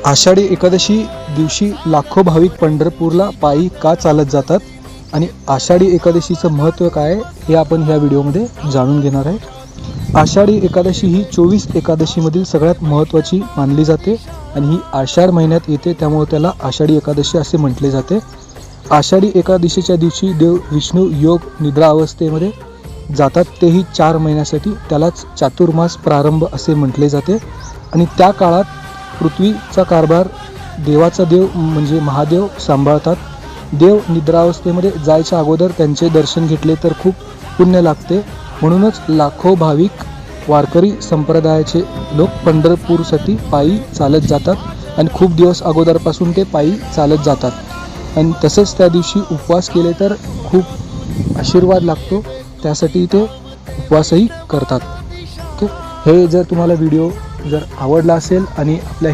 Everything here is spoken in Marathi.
आषाढी एकादशी दिवशी लाखो भाविक पंढरपूरला पायी का चालत जातात आणि आषाढी एकादशीचं महत्त्व काय आहे हे आपण ह्या व्हिडिओमध्ये जाणून घेणार आहे. आषाढी एकादशी ही 24 एकादशीमधील सगळ्यात महत्त्वाची मानली जाते आणि ही आषाढ महिन्यात येते, त्यामुळे त्याला आषाढी एकादशी असे म्हटले जाते. आषाढी एकादशीच्या दिवशी देव विष्णू योग निद्रा अवस्थेमध्ये जातात, तेही 4 महिन्यासाठी. त्यालाच चातुर्मास प्रारंभ असे म्हटले जाते. आणि त्या काळात पृथ्वीचा कारभार देवाचा देव म्हणजे महादेव सांभाळतात. देव निद्रावस्थेमध्ये जायच्या अगोदर त्यांचे दर्शन घेतले तर खूप पुण्य लागते. म्हणूनच लाखो भाविक वारकरी संप्रदायाचे लोक पंढरपूरसाठी पायी चालत जातात आणि खूप दिवस अगोदरपासून ते पायी चालत जातात. आणि तसेच त्या दिवशी उपवास केले तर खूप आशीर्वाद लागतो, त्यासाठी ते उपवासही करतात. ओके, हे जर तुम्हाला व्हिडिओ जर आवडला असेल आणि आपल्या